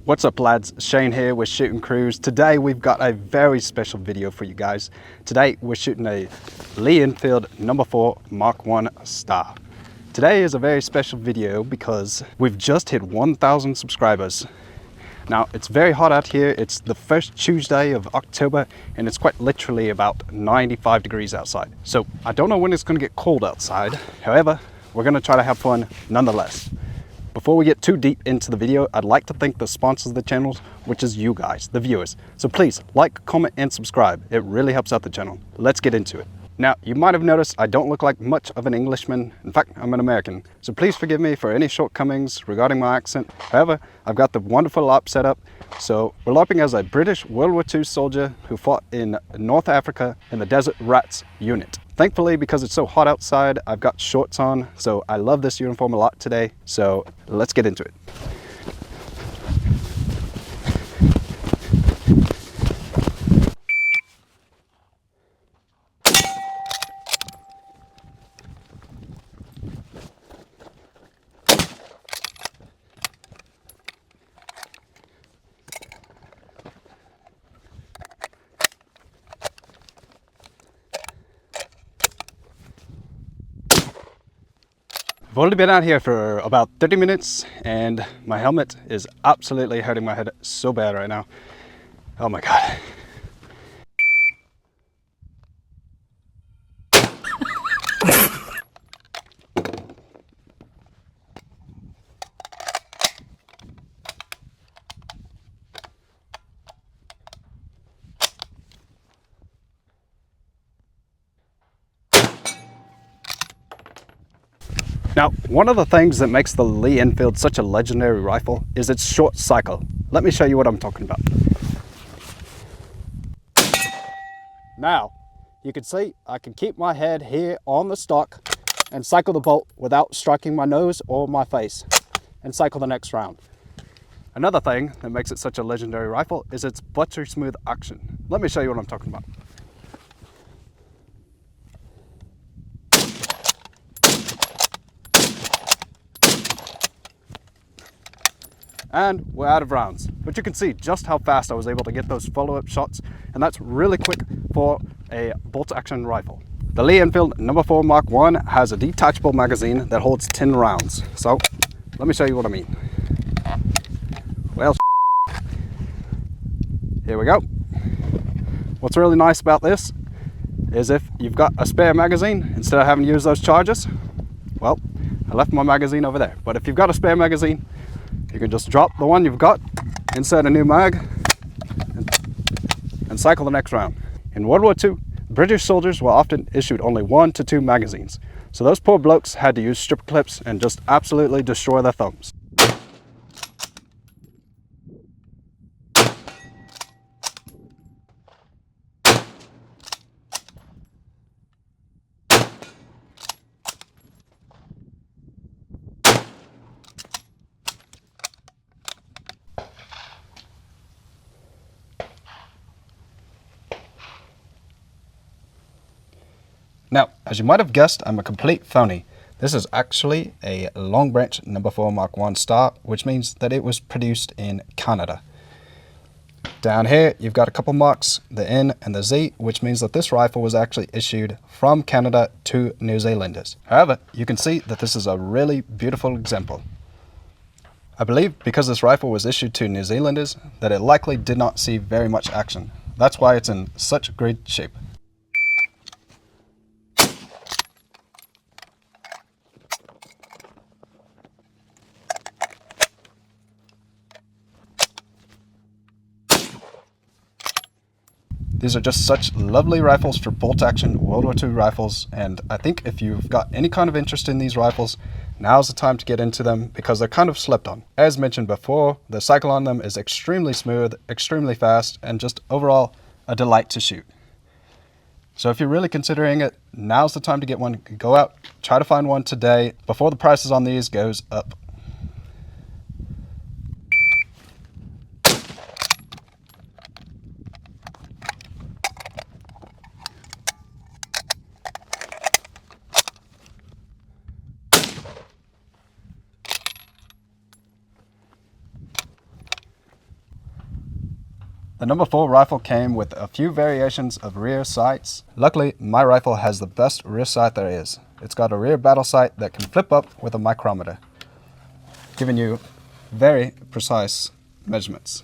What's up lads, Shane here with Shooting Crews. Today we've got a very special video for you guys. Today we're shooting a Lee Enfield No. 4 Mark 1 Star. Today is a very special video because we've just hit 1,000 subscribers. Now it's very hot out here. It's the first Tuesday of October and it's quite literally about 95 degrees outside. So I don't know when it's going to get cold outside. However, we're going to try to have fun nonetheless. Before we get too deep into the video, I'd like to thank the sponsors of the channel, which is you guys, the viewers. So please like, comment, and subscribe. It really helps out the channel. Let's get into it. Now, you might have noticed I don't look like much of an Englishman. In fact, I'm an American. So please forgive me for any shortcomings regarding my accent. However, I've got the wonderful LARP setup. So we're LARPing as a British World War II soldier who fought in North Africa in the Desert Rats unit. Thankfully, because it's so hot outside, I've got shorts on. So I love this uniform a lot today. So let's get into it. I've only been out here for about 30 minutes and my helmet is absolutely hurting my head so bad right now. Oh my God. Now, one of the things that makes the Lee Enfield such a legendary rifle is its short cycle. Let me show you what I'm talking about. Now, you can see I can keep my head here on the stock and cycle the bolt without striking my nose or my face and cycle the next round. Another thing that makes it such a legendary rifle is its buttery smooth action. Let me show you what I'm talking about. And we're out of rounds, but you can see just how fast I was able to get those follow-up shots, and that's really quick for a bolt action rifle. The Lee Enfield No. 4 Mark 1 has a detachable magazine that holds 10 rounds. So let me show you what I mean. Well, here we go. What's really nice about this is if you've got a spare magazine, instead of having to use those charges, well, I left my magazine over there. But if you've got a spare magazine, you can just drop the one you've got, insert a new mag, and cycle the next round. In World War II, British soldiers were often issued only 1 to 2 magazines. So those poor blokes had to use stripper clips and just absolutely destroy their thumbs. Now, as you might have guessed, I'm a complete phony. This is actually a Long Branch No. 4 Mark 1 Star, which means that it was produced in Canada. Down here, you've got a couple marks, the N and the Z, which means that this rifle was actually issued from Canada to New Zealanders. However, you can see that this is a really beautiful example. I believe because this rifle was issued to New Zealanders, that it likely did not see very much action. That's why it's in such great shape. These are just such lovely rifles for bolt action World War II rifles, and I think if you've got any kind of interest in these rifles, now's the time to get into them because they're kind of slept on. As mentioned before, the cycle on them is extremely smooth, extremely fast, and just overall a delight to shoot. So if you're really considering it, now's the time to get one. Go out, try to find one today before the prices on these goes up. The number 4 rifle came with a few variations of rear sights. Luckily, my rifle has the best rear sight there is. It's got a rear battle sight that can flip up with a micrometer, giving you very precise measurements.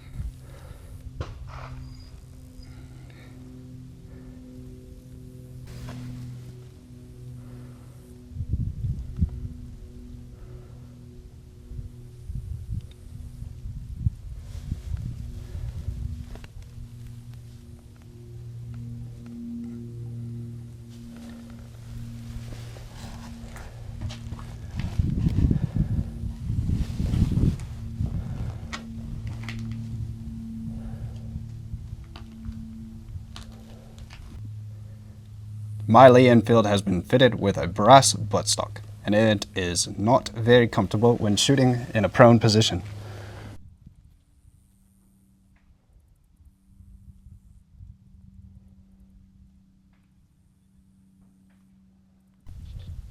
My Lee Enfield has been fitted with a brass buttstock, and it is not very comfortable when shooting in a prone position.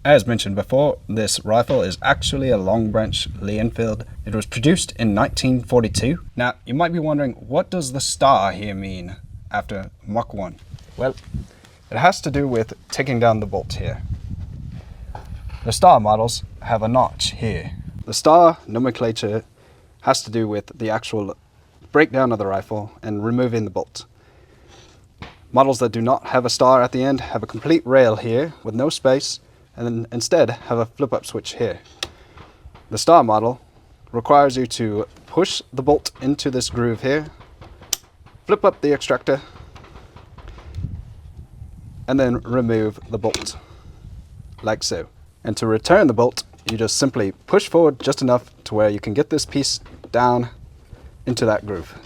As mentioned before, this rifle is actually a long branch Lee Enfield. It was produced in 1942. Now, you might be wondering, what does the star here mean after Mach 1? Well, it has to do with taking down the bolt here. The star models have a notch here. The star nomenclature has to do with the actual breakdown of the rifle and removing the bolt. Models that do not have a star at the end have a complete rail here with no space, and then instead have a flip-up switch here. The star model requires you to push the bolt into this groove here, flip up the extractor, and then remove the bolt, like so. And to return the bolt, you just simply push forward just enough to where you can get this piece down into that groove.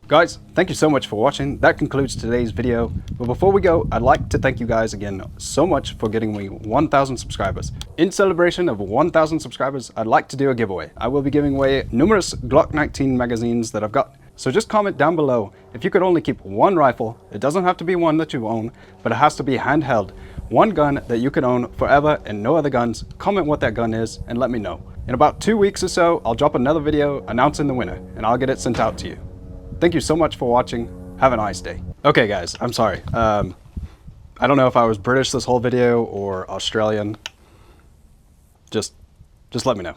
Guys, thank you so much for watching. That concludes today's video. But before we go, I'd like to thank you guys again so much for getting me 1,000 subscribers. In celebration of 1,000 subscribers, I'd like to do a giveaway. I will be giving away numerous Glock 19 magazines that I've got. So just comment down below if you could only keep one rifle. It doesn't have to be one that you own, but it has to be handheld. One gun that you could own forever and no other guns. Comment what that gun is and let me know. In about 2 weeks or so, I'll drop another video announcing the winner and I'll get it sent out to you. Thank you so much for watching. Have a nice day. Okay guys, I'm sorry. I don't know if I was British this whole video or Australian. Just let me know.